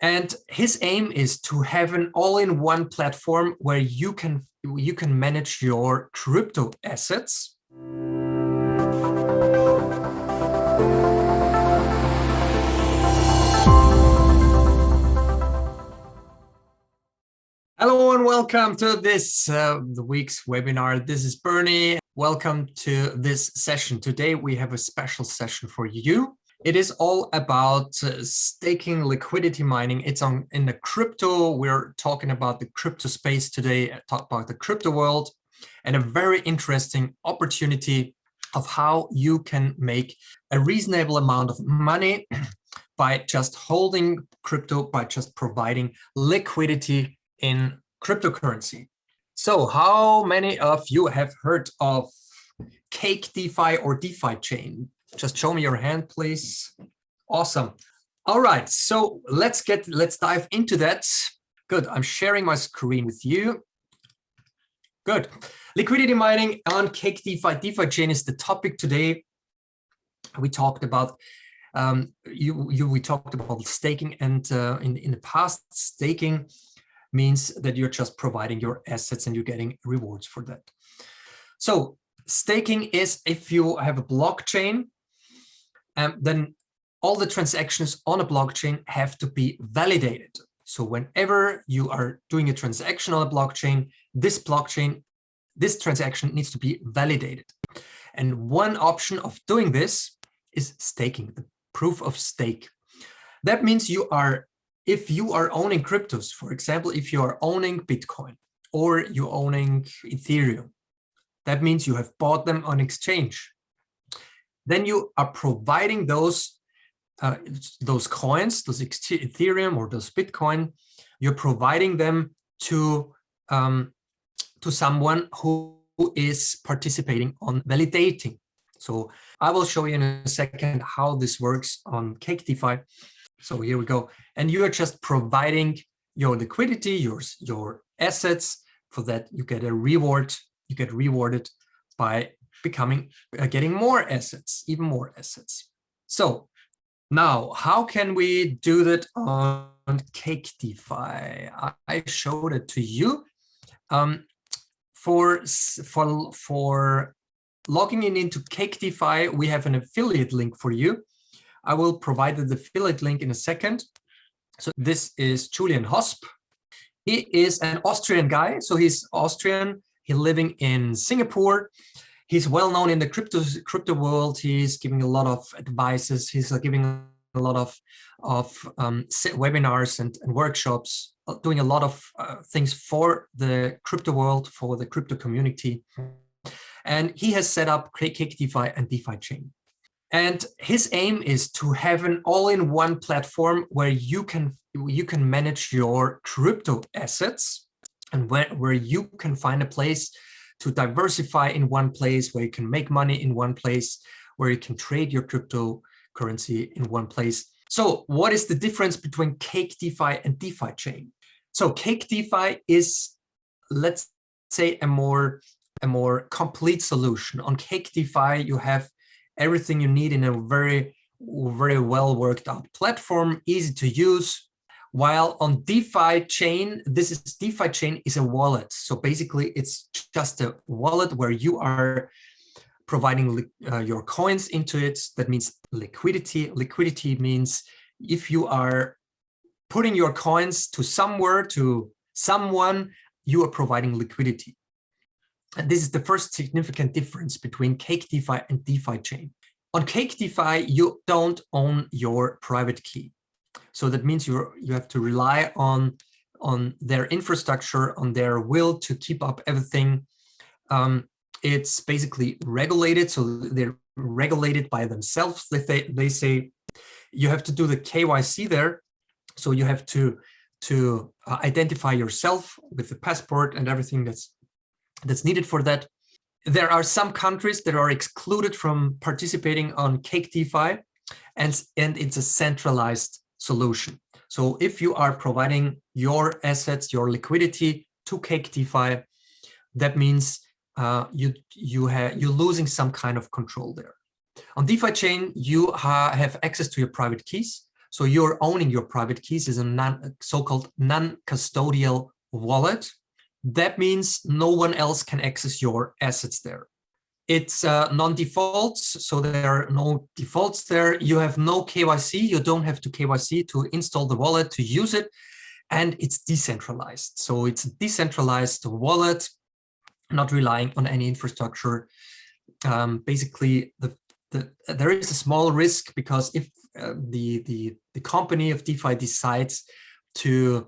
And his aim is to have an all-in-one platform where you can manage your crypto assets. Hello and welcome to this the week's webinar. This is Bernie. Welcome to this session. Today we have a special session for you. It is all about staking, liquidity mining. It's in the crypto. We're talking about the crypto space today, talk about the crypto world, and a very interesting opportunity of how you can make a reasonable amount of money by just holding crypto, by just providing liquidity in cryptocurrency. So how many of you have heard of Cake DeFi or Defi-Chain? Just show me your hand, please. Awesome. All right, so let's dive into that. Good, I'm sharing my screen with you. Good. Liquidity mining on Cake DeFi. Defi-Chain is the topic today. We talked about we talked about staking, and in the past, staking means that you're just providing your assets and you're getting rewards for that. So staking is if you have a blockchain, then all the transactions on a blockchain have to be validated. So whenever you are doing a transaction on a blockchain, this transaction needs to be validated. And one option of doing this is staking, the proof of stake. That means if you are owning cryptos, for example, if you are owning Bitcoin or you're owning Ethereum, that means you have bought them on exchange. Then you are providing those coins, those Ethereum or those Bitcoin, you're providing them to someone who is participating on validating. So I will show you in a second how this works on Cake DeFi. So here we go. And you are just providing your liquidity, your assets. For that, you get a reward. You get rewarded by getting more assets, even more assets. So now, how can we do that on Cake DeFi? I showed it to you. For logging into Cake DeFi, we have an affiliate link for you. I will provide the affiliate link in a second. So this is Julian Hosp. He is an Austrian guy. So he's Austrian. He's living in Singapore. He's well known in the crypto world. He's giving a lot of advices. He's giving a lot of webinars and workshops, doing a lot of things for the crypto world, for the crypto community. And he has set up Cake DeFi and Defi-Chain. And his aim is to have an all-in-one platform where you can manage your crypto assets, and where you can find a place to diversify in one place, where you can make money in one place, where you can trade your cryptocurrency in one place. So what is the difference between Cake DeFi and Defi-Chain? So Cake DeFi is, let's say, a more complete solution. On Cake DeFi, you have everything you need in a very, very well worked out platform, easy to use. While on Defi-Chain, Defi-Chain is a wallet. So basically, it's just a wallet where you are providing your coins into it. That means liquidity. Liquidity means if you are putting your coins to somewhere, to someone, you are providing liquidity. And this is the first significant difference between Cake DeFi and Defi-Chain. On Cake DeFi, you don't own your private key. So that means you have to rely on their infrastructure, on their will to keep up everything. It's basically regulated, so they're regulated by themselves. They say you have to do the KYC there, so you have to identify yourself with the passport and everything that's needed for that. There are some countries that are excluded from participating on Cake DeFi, and it's a centralized solution. So if you are providing your assets, your liquidity to Cake DeFi, that means you're losing some kind of control there. On Defi-Chain, you have access to your private keys. So you're owning your private keys is a so-called non-custodial wallet. That means no one else can access your assets there. It's non-defaults, so there are no defaults there. You have no KYC. You don't have to KYC to install the wallet, to use it. And it's decentralized. So it's a decentralized wallet, not relying on any infrastructure. Basically, there is a small risk because if the company of DeFi decides to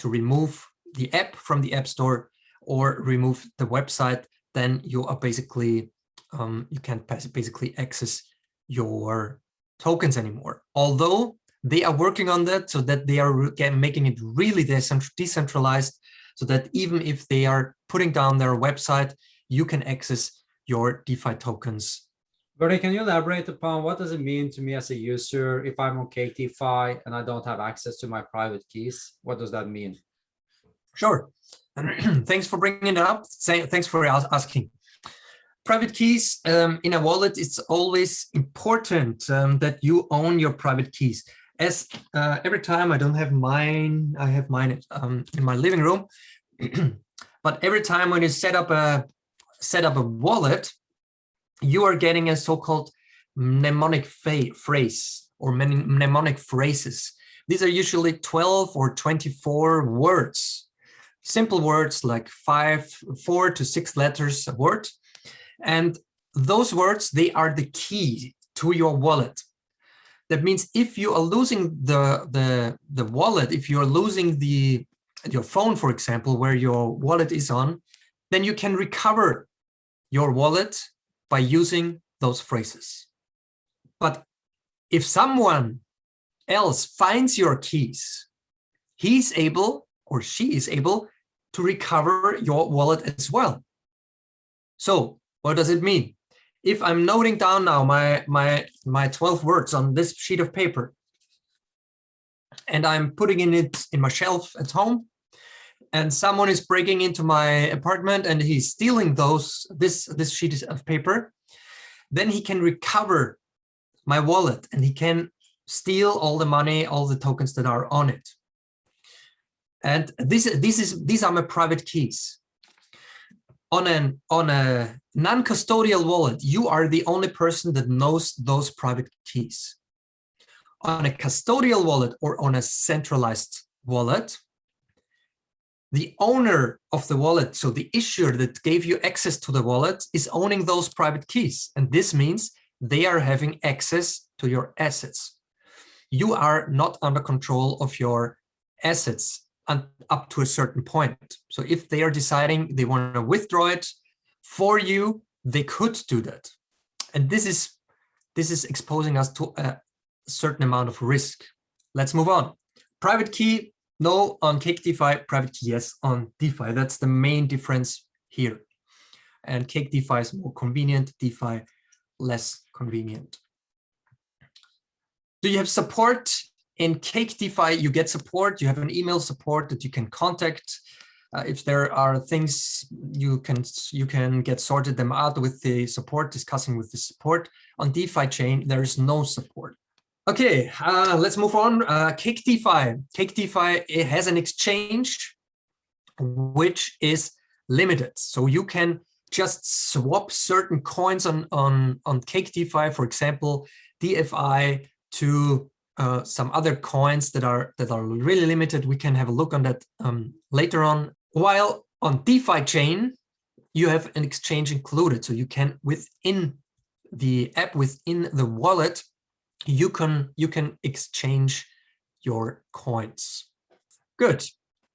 remove the app from the App Store or remove the website, then you are basically you can't basically access your tokens anymore. Although they are working on that so that they are making it really decentralized, so that even if they are putting down their website, you can access your DeFi tokens. Bertie, can you elaborate upon what does it mean to me as a user if I'm on CakeDeFi and I don't have access to my private keys? What does that mean? Sure. Thanks for bringing it up. Thanks for asking. Private keys in a wallet, it's always important that you own your private keys. As every time I don't have mine, I have mine in my living room. But every time when you set up a wallet, you are getting a so-called mnemonic phrase or mnemonic phrases. These are usually 12 or 24 words, simple words like 4 to 6 letters a word. And those words, they are the key to your wallet. That means if you are losing the wallet, if you are losing your phone, for example, where your wallet is on, then you can recover your wallet by using those phrases. But if someone else finds your keys, he's able or she is able to recover your wallet as well. So what does it mean? If I'm noting down now my 12 words on this sheet of paper, and I'm putting it in my shelf at home, and someone is breaking into my apartment and he's stealing this sheet of paper, then he can recover my wallet and he can steal all the money, all the tokens that are on it. And these are my private keys. On a non-custodial wallet, you are the only person that knows those private keys. On a custodial wallet or on a centralized wallet, the owner of the wallet, so the issuer that gave you access to the wallet, is owning those private keys. And this means they are having access to your assets. You are not under control of your assets up to a certain point. So if they are deciding they want to withdraw it for you, they could do that. And this is exposing us to a certain amount of risk. Let's move on. Private key, no on CakeDeFi, private key, yes on DeFi. That's the main difference here. And CakeDeFi is more convenient, DeFi less convenient. Do you have support? In CakeDeFi, you get support. You have an email support that you can contact. If there are things you can get sorted them out with the support, discussing with the support. On Defichain, there is no support. Okay, let's move on. CakeDeFi. CakeDeFi, it has an exchange which is limited. So you can just swap certain coins on CakeDeFi, for example, DFI to some other coins that are really limited. We can have a look on that later on. While on Defichain, you have an exchange included. So you can, within the app, within the wallet, you can exchange your coins. Good.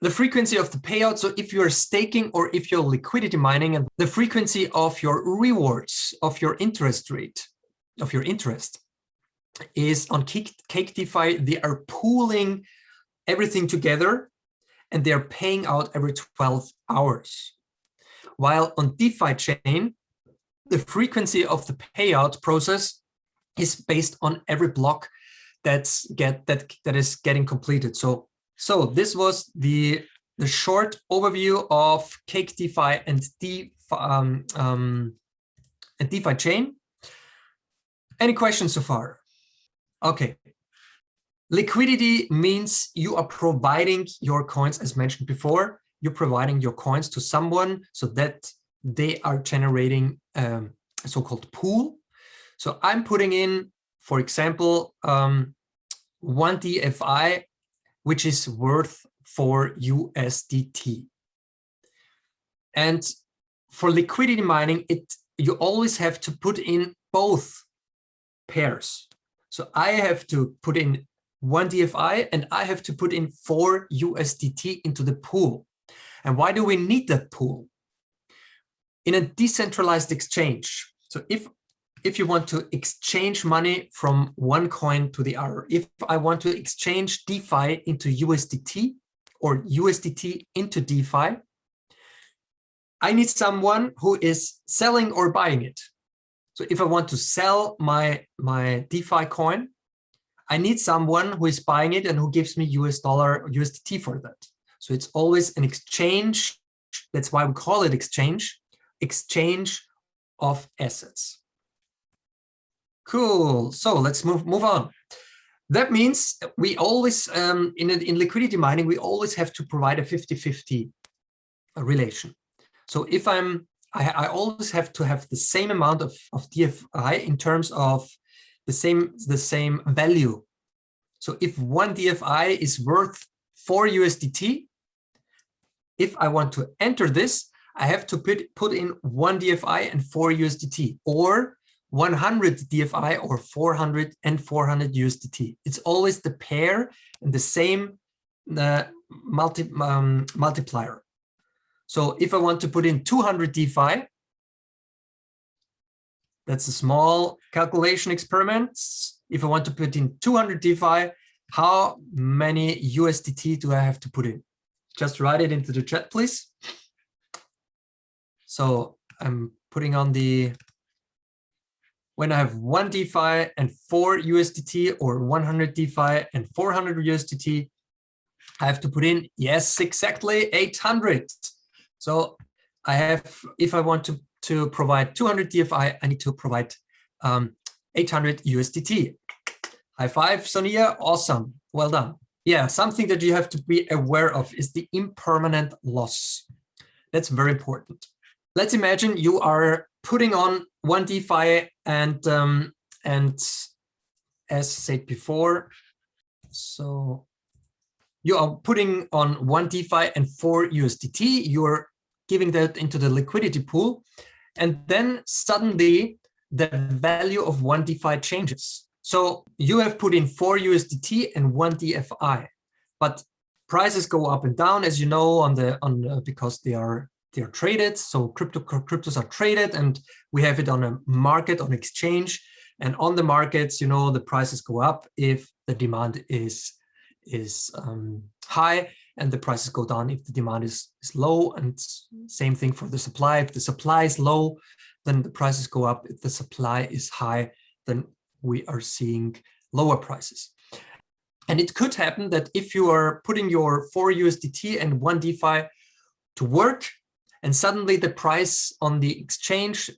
The frequency of the payout. So if you're staking or if you're liquidity mining, and the frequency of your rewards, of your interest rate, of your interest, is on CakeDeFi, they are pooling everything together and they're paying out every 12 hours. While on Defichain, the frequency of the payout process is based on every block that is getting completed. So this was the short overview of CakeDeFi and Defichain. Any questions so far? Okay, Liquidity means you are providing your coins, as mentioned before. You're providing your coins to someone so that they are generating a so-called pool. So I'm putting in, for example, 1 DFI, which is worth 4 USDT. And for liquidity mining, you always have to put in both pairs. So I have to put in 1 DFI and I have to put in 4 USDT into the pool. And why do we need that pool? In a decentralized exchange, so if you want to exchange money from one coin to the other, if I want to exchange DeFi into USDT or USDT into DeFi, I need someone who is selling or buying it. So if I want to sell my DeFi coin, I need someone who is buying it and who gives me US dollar or USDT for that. So it's always an exchange. That's why we call it exchange of assets. Cool. So let's move on. That means we always, in liquidity mining, we always have to provide a 50-50 relation. So if I always have to have the same amount of DFI in terms of the same value. So if 1 DFI is worth 4 USDT, if I want to enter this, I have to put in 1 DFI and 4 USDT, or 100 DFI or 400 and 400 USDT. It's always the pair and the same multiplier. So if I want to put in 200 DeFi, that's a small calculation experiment. If I want to put in 200 DeFi, how many USDT do I have to put in? Just write it into the chat, please. So I'm putting on when I have 1 DeFi and 4 USDT, or 100 DeFi and 400 USDT, I have to put in, yes, exactly 800. So I have, if I want to provide 200 DFI, I need to provide 800 USDT. High five, Sonia. Awesome. Well done. Yeah, something that you have to be aware of is the impermanent loss. That's very important. Let's imagine you are putting on 1 DeFi and as said before, so you are putting on 1 DeFi and 4 USDT, you're giving that into the liquidity pool, and then suddenly the value of 1 DeFi changes. So you have put in 4 USDT and 1 DFI, but prices go up and down, as you know, because they are traded. So cryptos are traded, and we have it on a market, on exchange, and on the markets, you know, the prices go up if the demand is high, and the prices go down if the demand is low. And same thing for the supply. If the supply is low, then the prices go up. If the supply is high, then we are seeing lower prices. And it could happen that if you are putting your 4 USDT and 1 DeFi to work, and suddenly the price on the exchange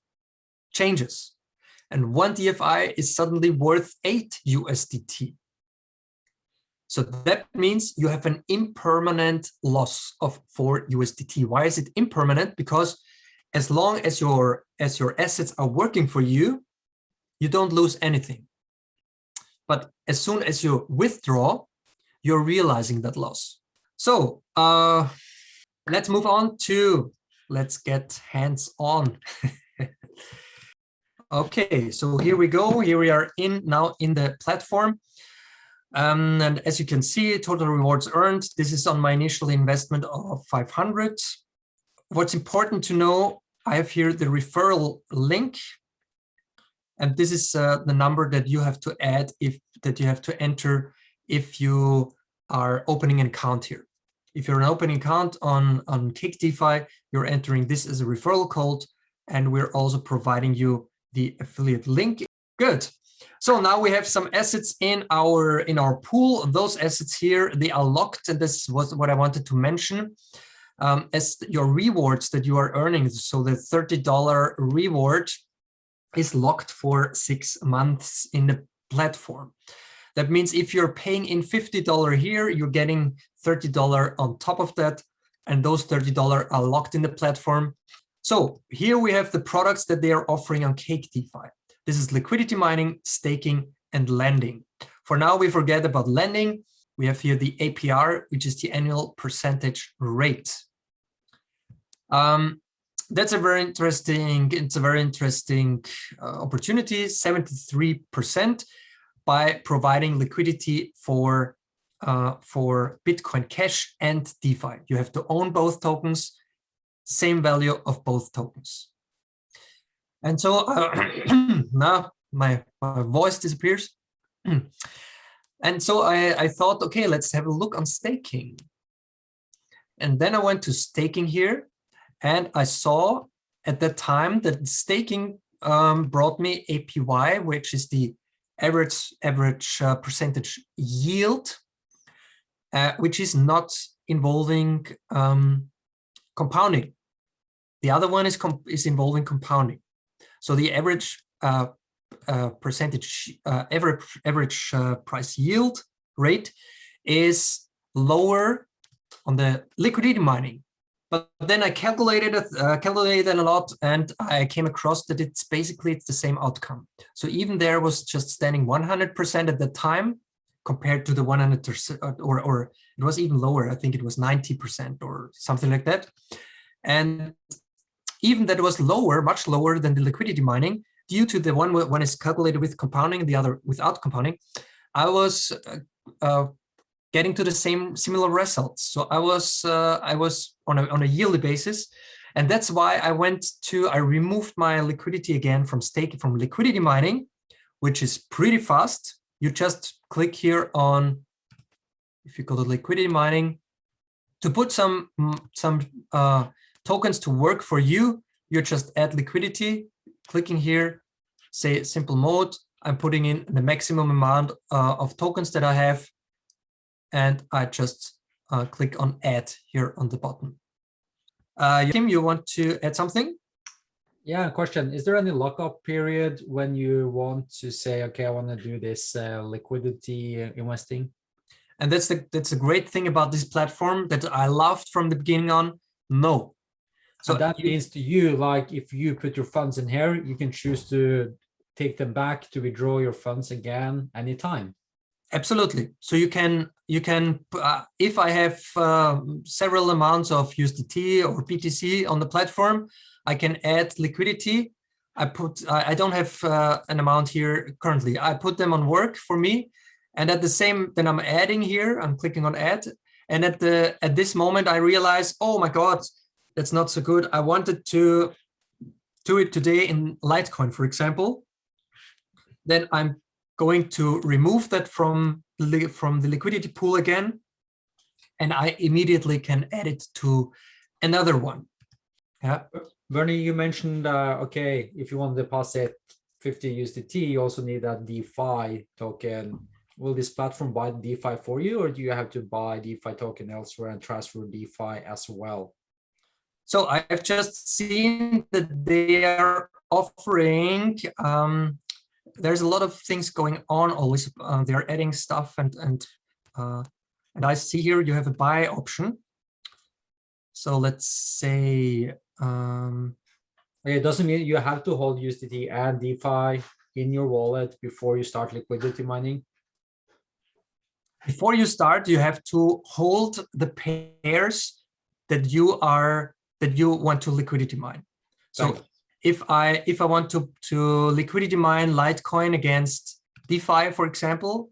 changes, and 1 DFI is suddenly worth 8 USDT. So that means you have an impermanent loss of 4 USDT. Why is it impermanent? Because as long as your assets are working for you, you don't lose anything. But as soon as you withdraw, you're realizing that loss. So let's move on to, let's get hands-on. Okay, so here we go. Here we are now in the platform. And as you can see, total rewards earned. This is on my initial investment of 500. What's important to know, I have here the referral link. And this is the number that you have to add, that you have to enter if you are opening an account here. If you're an opening account on Cake DeFi, you're entering this as a referral code, and we're also providing you the affiliate link. Good. So now we have some assets in our pool. Those assets here, they are locked, and this was what I wanted to mention. As your rewards that you are earning, so the $30 reward is locked for 6 months in the platform. That means if you're paying in $50 here, you're getting $30 on top of that, and those $30 are locked in the platform. So here we have the products that they are offering on Cake DeFi. This is liquidity mining, staking, and lending. For now, we forget about lending. We have here the APR, which is the annual percentage rate. That's a very interesting, opportunity, 73% by providing liquidity for Bitcoin Cash and DeFi. You have to own both tokens, same value of both tokens. And so now my voice disappears. And so I thought, okay, let's have a look on staking. And then I went to staking here, and I saw at that time that staking brought me APY, which is the average percentage yield, which is not involving compounding. The other one is involving compounding. So the average percentage average price yield rate is lower on the liquidity mining. But then I calculated a lot, and I came across that it's the same outcome. So even there was just standing 100% at the time compared to the 100%, or it was even lower. I think it was 90% or something like that. And even that was lower, much lower than the liquidity mining, due to the one is calculated with compounding and the other without compounding. I was getting to the similar results. So I was on a yearly basis, and that's why I removed my liquidity again from liquidity mining, which is pretty fast. You just click here on, if you go to liquidity mining, to put some tokens to work for you. You just add liquidity, clicking here, say simple mode. I'm putting in the maximum amount of tokens that I have, and I just click on add here on the bottom. Tim, you want to add something? Yeah, question. Is there any lockup period when you want to say, okay, I want to do this liquidity investing? And that's a great thing about this platform that I loved from the beginning on. No. So that means to you, like if you put your funds in here, you can choose to take them back to withdraw your funds again anytime. Absolutely. So you can if I have several amounts of USDT or BTC on the platform, I can add liquidity. I don't have an amount here currently. I put them on work for me, and then I'm adding here. I'm clicking on add, and at this moment I realize, oh my God, that's not so good. I wanted to do it today in Litecoin, for example. Then I'm going to remove that from the liquidity pool again, and I immediately can add it to another one. Yeah. Bernie, you mentioned, okay, if you want to deposit 50 USDT, you also need that DeFi token. Will this platform buy DeFi for you, or do you have to buy DeFi token elsewhere and transfer DeFi as well? So I've just seen that they are offering, there's a lot of things going on always. They're adding stuff, and I see here you have a buy option. So let's say, it doesn't mean you have to hold USDT and DeFi in your wallet before you start liquidity mining. Before you start, you have to hold the pairs that you want to liquidity mine. So if I want to liquidity mine Litecoin against DeFi, for example,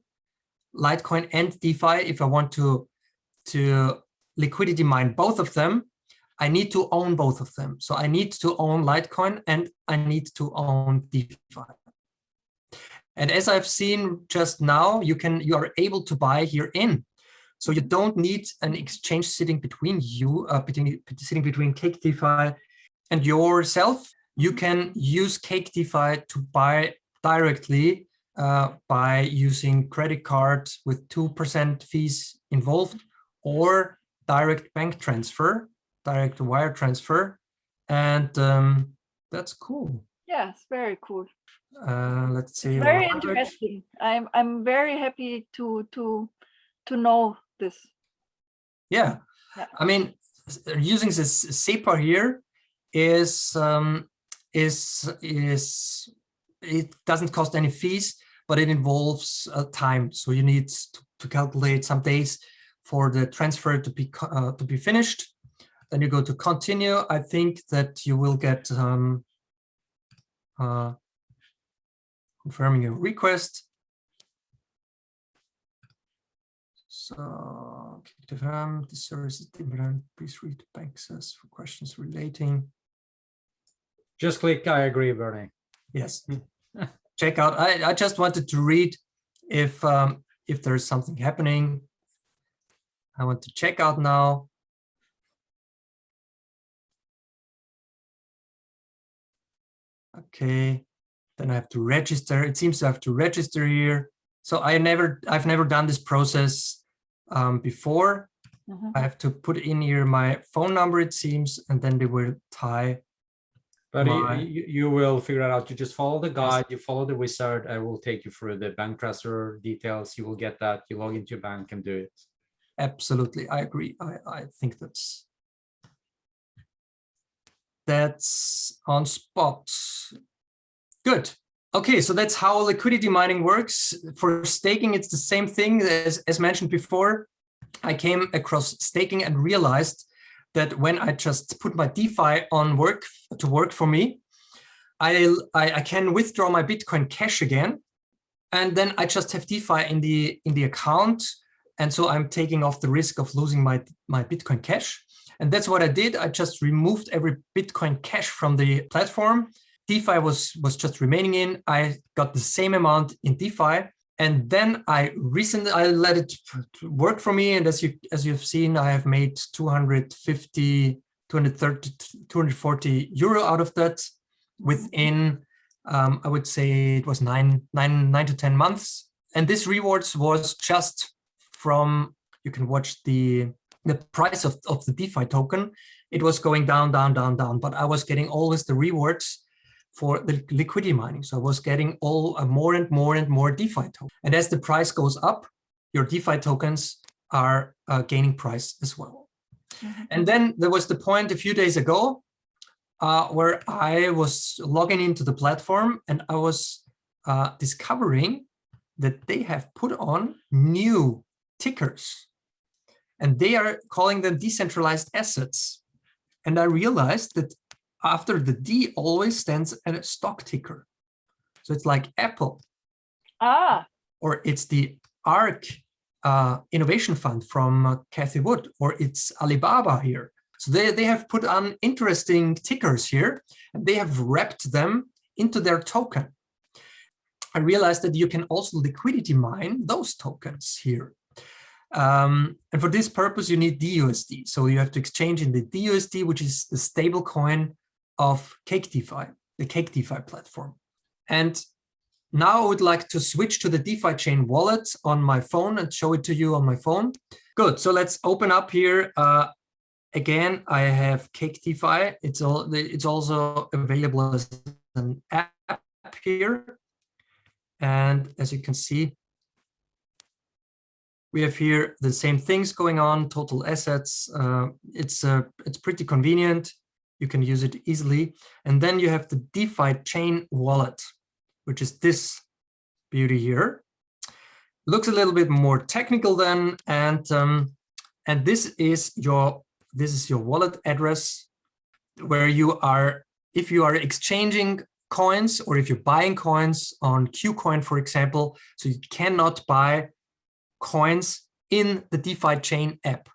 Litecoin and DeFi, if I want to liquidity mine both of them, I need to own both of them. So I need to own Litecoin and I need to own DeFi. And as I've seen just now, you are able to buy here in. So you don't need an exchange sitting between you, sitting between Cake DeFi and yourself. You can use Cake DeFi to buy directly by using credit card with 2% fees involved, or direct bank transfer, direct wire transfer, and that's cool. Yes, very cool. Let's see. Very 100. interesting. I'm very happy to know this. Yeah. I mean, using this SEPA here is it doesn't cost any fees, but it involves time. So you need to calculate some days for the transfer to be finished. Then you go to continue. I think that you will get confirming your request. So, this service is different. Please read the bank access for questions relating. Just click I agree, Bernie. Yes. Check out. I just wanted to read if there's something happening. I want to check out now. Okay. Then I have to register. It seems I have to register here. So I've never done this process before. I have to put in here my phone number, it seems, and then they will tie. But you will figure it out. You just follow the guide, you follow the wizard. I will take you through the bank transfer details. You will get that. You log into your bank and do it. Absolutely, I agree. I think that's on spot. Good. Okay, so that's how liquidity mining works. For staking, it's the same thing as mentioned before. I came across staking and realized that when I just put my DeFi on to work for me, I can withdraw my Bitcoin Cash again, and then I just have DeFi in the account, and so I'm taking off the risk of losing my Bitcoin Cash. And that's what I did. I just removed every Bitcoin Cash from the platform. DeFi was just remaining in. I got the same amount in DeFi. And then I let it work for me. And as you've seen, I have made 250, 230, 240 euro out of that within, I would say it was nine to 10 months. And this rewards was just from, you can watch the price of the DeFi token. It was going down, down, down, down, but I was getting always the rewards for the liquidity mining. So I was getting more and more and more DeFi tokens. And as the price goes up, your DeFi tokens are gaining price as well. Mm-hmm. And then there was the point a few days ago where I was logging into the platform and I was discovering that they have put on new tickers. And they are calling them decentralized assets. And I realized that after the D always stands a stock ticker. So it's like Apple. Or it's the ARK Innovation Fund from Cathie Wood, or it's Alibaba here. So they have put on interesting tickers here, and they have wrapped them into their token. I realized that you can also liquidity mine those tokens here. And for this purpose, you need DUSD. So you have to exchange in the DUSD, which is the stable coin of Cake DeFi, the Cake DeFi platform. And now I would like to switch to the Defi-Chain wallet on my phone and show it to you on my phone. Good. So let's open up here. Again, I have Cake DeFi. It's also available as an app here. And as you can see, we have here the same things going on, total assets. It's pretty convenient. You can use it easily. And then you have the Defi-Chain wallet, which is this beauty here. Looks a little bit more technical then, and this is your wallet address, where you are, if you are exchanging coins or if you're buying coins on Qcoin, for example. So you cannot buy coins in the Defi-Chain app.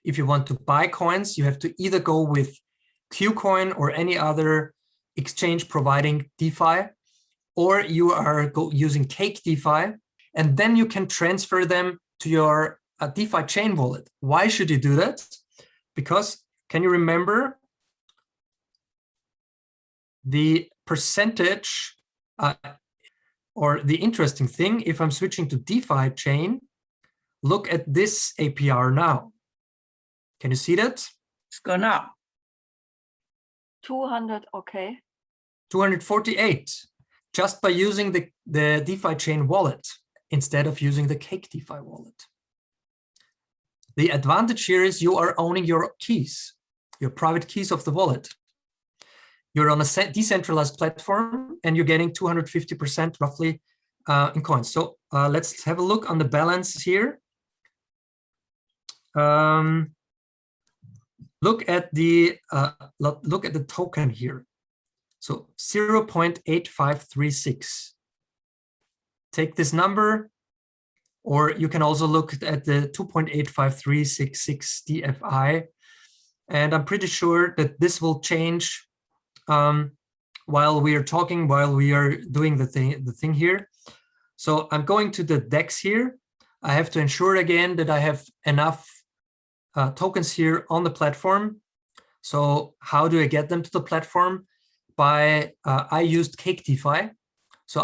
If you want to buy coins, you have to either go with Qcoin or any other exchange providing DeFi, or you are using Cake DeFi, and then you can transfer them to your Defi-Chain wallet. Why should you do that? Because, can you remember the percentage or the interesting thing? If I'm switching to Defi-Chain, look at this APR now. Can you see that? It's gone up. 200, okay. 248, just by using the Defi-Chain wallet instead of using the Cake DeFi wallet. The advantage here is you are owning your keys, your private keys of the wallet. You're on a decentralized platform and you're getting 250% roughly in coins. So let's have a look on the balance here. Look at the token here. So 0.8536. Take this number, or you can also look at the 2.85366 DFI. And I'm pretty sure that this will change while we are talking, while we are doing the thing here. So I'm going to the DEX here. I have to ensure again that I have enough tokens here on the platform. So how do I get them to the platform? By I used Cake DeFi. So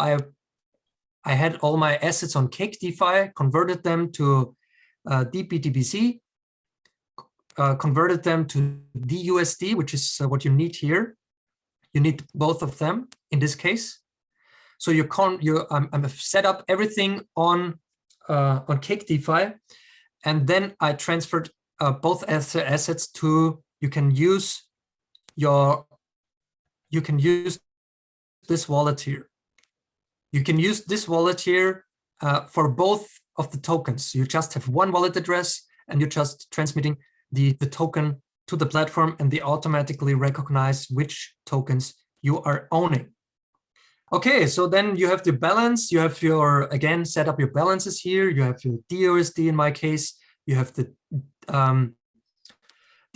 I had all my assets on Cake DeFi, converted them to DPTBC, converted them to DUSD, which is what you need here. You need both of them in this case. So I'm set up everything on Cake DeFi, and then I transferred both assets to. You can use this wallet here. You can use this wallet here for both of the tokens. You just have one wallet address and you're just transmitting the token to the platform, and they automatically recognize which tokens you are owning. Okay, so then you have the balance. You have your, again, set up your balances here. You have your DUSD in my case. You have the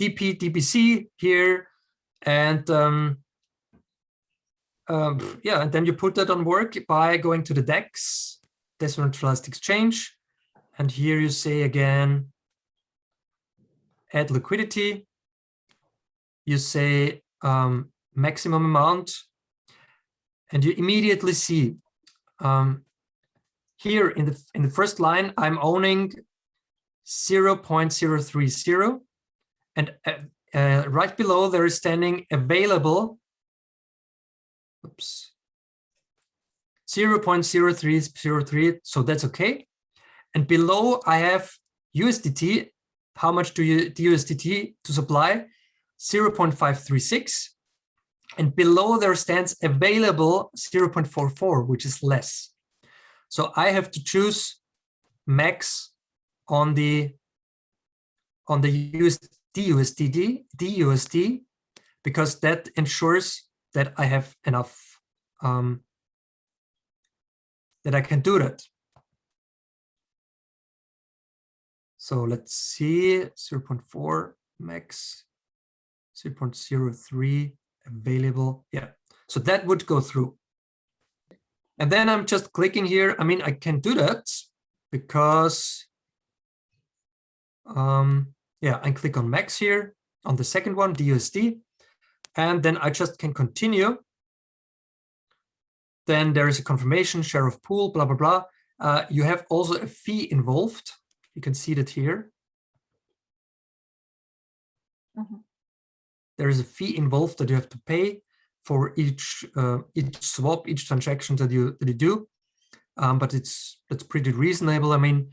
DPTBC here. And yeah, and then you put that on work by going to the DEX, Decentralized Exchange. And here you say again, add liquidity. You say maximum amount, and you immediately see here in the first line, I'm owning 0.030, and right below there is standing available. Oops. 0.0303, so that's okay. And below I have USDT. How much do you USDT to supply? 0.536. And below there stands available 0.44, which is less. So I have to choose max on the DUSD, because that ensures that I have enough, that I can do that. So let's see, 0.4 max, 0.03 available. Yeah, so that would go through. And then I'm just clicking here. I mean, I can do that because, yeah, I click on max here on the second one, DUSD. And then I just can continue. Then there is a confirmation, share of pool, blah, blah, blah. You have also a fee involved. You can see that here. There is a fee involved that you have to pay for each swap, each transaction that you do. But that's pretty reasonable. I mean,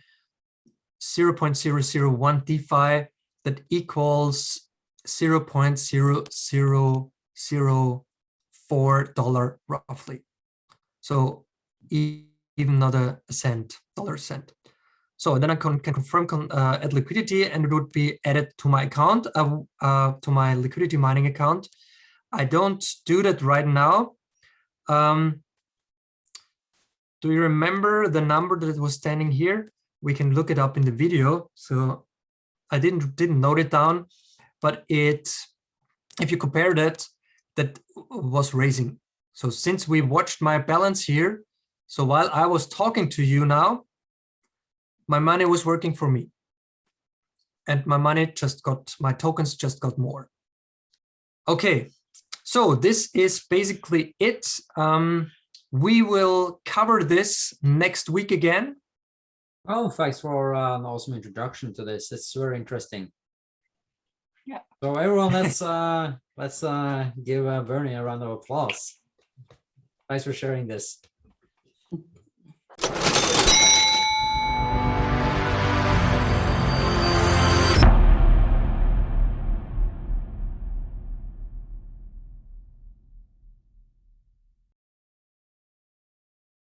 0.001 DeFi, that equals $0.0004 roughly. So even not a cent, dollar cent. So then I can confirm add liquidity, and it would be added to my account, to my liquidity mining account. I don't do that right now. Do you remember the number that was standing here? We can look it up in the video. So I didn't note it down, but if you compare that was raising. So since we watched my balance here, so while I was talking to you now, my money was working for me, and my tokens just got more. Okay, so this is basically it. We will cover this next week again. Oh, thanks for an awesome introduction to this. It's very interesting. Yeah. So everyone, let's give Bernie a round of applause. Thanks for sharing this.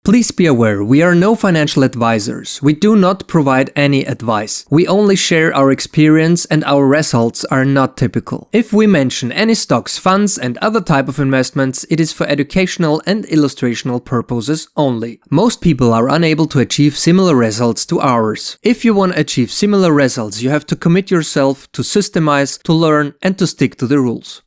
Please be aware, we are no financial advisors. We do not provide any advice. We only share our experience and our results are not typical. If we mention any stocks, funds and other type of investments, it is for educational and illustrational purposes only. Most people are unable to achieve similar results to ours. If you want to achieve similar results, you have to commit yourself to systemize, to learn and to stick to the rules.